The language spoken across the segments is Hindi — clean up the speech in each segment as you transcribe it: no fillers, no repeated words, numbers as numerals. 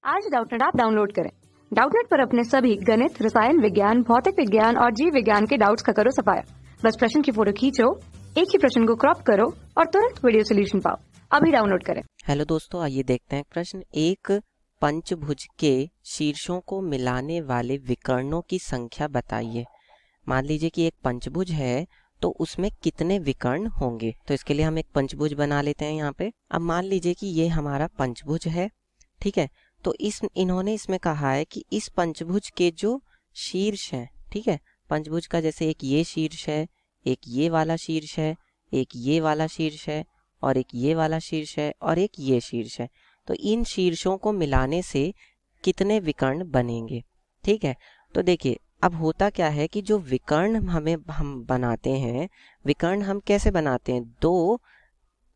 आज डाउटनेट ऐप डाउनलोड करें। डाउटनेट पर अपने सभी गणित, रसायन विज्ञान, भौतिक विज्ञान और जीव विज्ञान के डाउट्स का करो सफाया। बस प्रश्न की फोटो खींचो, एक ही प्रश्न को क्रॉप करो और तुरंत वीडियो सोल्यूशन पाओ। अभी डाउनलोड करें। हेलो दोस्तों, आइए देखते हैं प्रश्न। एक पंचभुज के शीर्षों को मिलाने वाले विकर्णों की संख्या बताइए। मान लीजिए कि एक पंचभुज है तो उसमें कितने विकर्ण होंगे। तो इसके लिए हम एक पंचभुज बना लेते हैं यहाँ पे। अब मान लीजिए कि ये हमारा पंचभुज है, ठीक है। तो इन्होंने इसमें कहा है कि इस पंचभुज के जो शीर्ष हैं, ठीक है, पंचभुज का जैसे एक ये शीर्ष है, एक ये वाला शीर्ष है, एक ये वाला शीर्ष है और एक ये वाला शीर्ष है और एक ये शीर्ष है। तो इन शीर्षों को मिलाने से कितने विकर्ण बनेंगे, ठीक है। तो देखिए, अब होता क्या है कि जो विकर्ण हम बनाते हैं, विकर्ण हम कैसे बनाते हैं, दो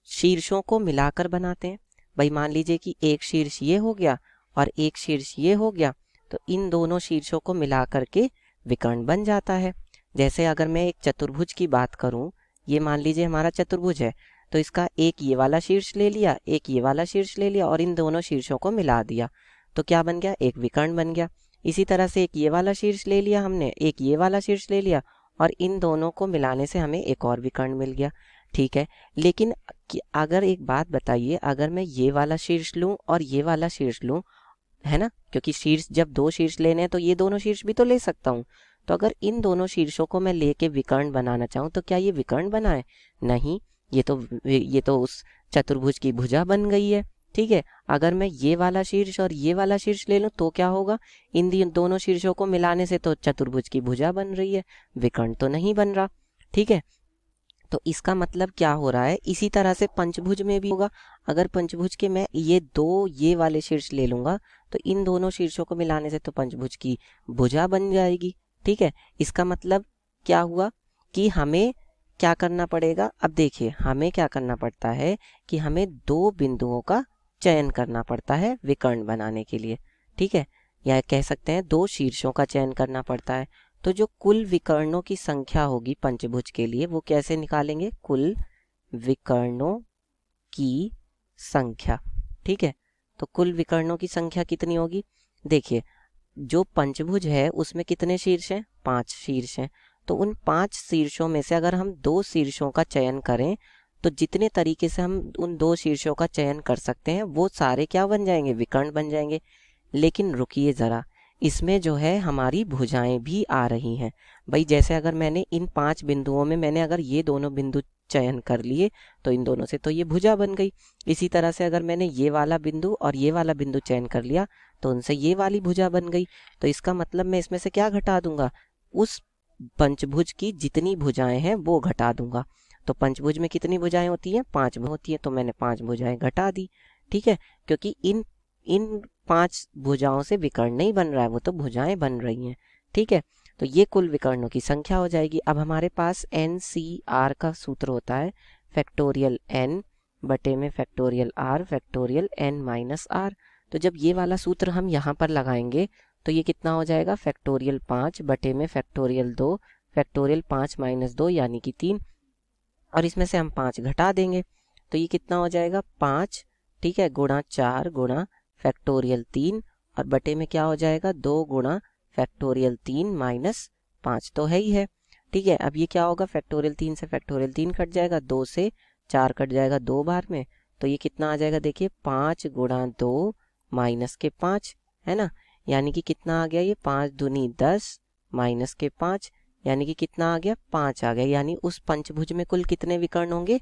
शीर्षों को मिलाकर बनाते हैं। भाई मान लीजिए कि एक शीर्ष ये हो गया और एक शीर्ष ये हो गया, तो इन दोनों शीर्षों को मिला करके विकर्ण बन जाता है। जैसे अगर मैं एक चतुर्भुज की बात करूं, ये मान लीजिए हमारा चतुर्भुज है, तो इसका एक ये वाला शीर्ष ले लिया, एक ये वाला शीर्ष ले लिया और इन दोनों शीर्षों को मिला दिया, तो क्या बन गया, एक विकर्ण बन गया। इसी तरह से एक ये वाला शीर्ष ले लिया हमने, एक ये वाला शीर्ष ले लिया और इन दोनों को मिलाने से हमें एक और विकर्ण मिल गया, ठीक है। लेकिन अगर एक बात बताइए, अगर मैं ये वाला शीर्ष लूं और ये वाला शीर्ष लूं, है ना, क्योंकि शीर्ष जब दो शीर्ष लेने हैं तो ये दोनों शीर्ष भी तो ले सकता हूँ। तो अगर इन दोनों शीर्षों को मैं लेके विकर्ण बनाना चाहूँ तो क्या ये विकर्ण बनाए? नहीं, ये तो उस चतुर्भुज की भुजा बन गई है, ठीक है। अगर मैं ये वाला शीर्ष और ये वाला शीर्ष ले लूँ तो क्या होगा, इन दोनों शीर्षों को मिलाने से तो चतुर्भुज की भुजा बन रही है, विकर्ण तो नहीं बन रहा, ठीक है। तो इसका मतलब क्या हो रहा है, इसी तरह से पंचभुज में भी होगा। अगर पंचभुज के मैं ये वाले शीर्ष ले लूंगा तो इन दोनों शीर्षों को मिलाने से तो पंचभुज की भुजा बन जाएगी, ठीक है। इसका मतलब क्या हुआ कि हमें क्या करना पड़ेगा। अब देखिए, हमें क्या करना पड़ता है कि हमें दो बिंदुओं का चयन करना पड़ता है विकर्ण बनाने के लिए, ठीक है, या कह सकते हैं दो शीर्षों का चयन करना पड़ता है। तो जो कुल विकर्णों की संख्या होगी पंचभुज के लिए, वो कैसे निकालेंगे, कुल विकर्णों की संख्या, ठीक है। तो कुल विकर्णों की संख्या कितनी होगी, देखिए जो पंचभुज है उसमें कितने शीर्ष हैं, 5 शीर्ष हैं। तो उन 5 शीर्षों में से अगर हम दो शीर्षों का चयन करें तो जितने तरीके से हम उन दो शीर्षों का चयन कर सकते हैं वो सारे क्या बन जाएंगे, विकर्ण बन जाएंगे। लेकिन रुकिए ज़रा, इसमें जो है हमारी भुजाएं भी आ रही हैं। भाई जैसे अगर मैंने इन 5 बिंदुओं में मैंने अगर ये दोनों बिंदु चयन कर लिए तो इन दोनों से तो ये भुजा बन गई। इसी तरह से अगर मैंने ये वाला बिंदु और ये वाला बिंदु चयन कर लिया तो उनसे ये वाली भुजा बन गई। तो इसका मतलब मैं इसमें से क्या घटा दूंगा, उस पंचभुज की जितनी भुजाएं हैं वो घटा दूंगा। तो पंचभुज में कितनी भुजाएं होती हैं, 5 होती है, तो मैंने 5 भुजाएं घटा दी, ठीक है। क्योंकि इन 5 भुजाओं से विकर्ण नहीं बन रहा है, वो तो भुजाएं बन रही हैं, ठीक है। तो ये कुल विकर्णों की संख्या हो जाएगी। अब हमारे पास NCR का सूत्र होता है फैक्टोरियल n बटे में factorial r factorial n minus r। तो जब ये वाला सूत्र हम यहाँ पर लगाएंगे तो ये कितना हो जाएगा, फैक्टोरियल 5 बटे में फैक्टोरियल 2 फैक्टोरियल 5 माइनस 2 यानी कि 3, और इसमें से हम 5 घटा देंगे तो ये कितना हो जाएगा, 5, ठीक है, गुणा 4 गुणा फैक्टोरियल 3 और बटे में क्या हो जाएगा, 2 गुणा फैक्टोरियल 3 माइनस 5 तो है ही है, ठीक है। अब ये क्या होगा, फैक्टोरियल 3 से फैक्टोरियल 3 कट जाएगा, 2 से 4 कट जाएगा 2 बार में, तो ये कितना आ जाएगा, देखिए 5 गुणा 2 माइनस के 5, है ना, यानी कि कितना आ गया, ये 5 दूनी 10 माइनस के 5 यानी कि कितना आ गया, 5 आ गया। यानी उस पंचभुज में कुल कितने विकर्ण होंगे,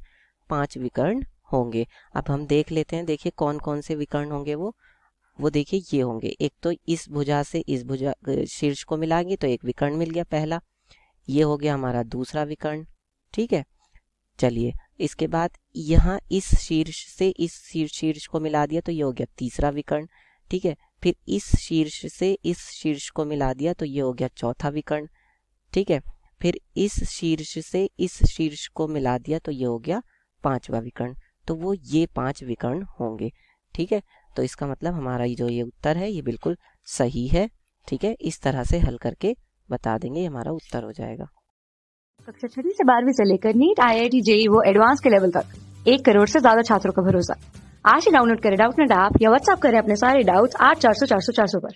5 विकर्ण होंगे। अब हम देख लेते हैं, देखिए कौन कौन से विकर्ण होंगे वो देखिए ये होंगे। एक तो इस भुजा से इस भुजा शीर्ष को मिलाएंगे तो एक विकर्ण मिल गया पहला, ये हो गया हमारा दूसरा विकर्ण, ठीक है। चलिए इसके बाद यहाँ इस शीर्ष से इस शीर्ष को मिला दिया तो ये हो गया तीसरा विकर्ण, ठीक है। फिर इस शीर्ष से इस शीर्ष को मिला दिया तो ये हो गया चौथा विकर्ण, ठीक है। फिर इस शीर्ष से इस शीर्ष को मिला दिया तो ये हो गया 5वां विकर्ण। तो वो ये 5 विकर्ण होंगे, ठीक है। तो इसका मतलब हमारा जो ये उत्तर है ये बिल्कुल सही है, ठीक है। इस तरह से हल करके बता देंगे, हमारा उत्तर हो जाएगा। कक्षा 6 से 12वीं से लेकर नीट, IIT, JEE वो एडवांस के लेवल तक 1 करोड़ से ज्यादा छात्रों का भरोसा। आज ही डाउनलोड करें डाउटनेट ऐप या व्हाट्सएप करें अपने सारे डाउट्स 8400 400 400 पर।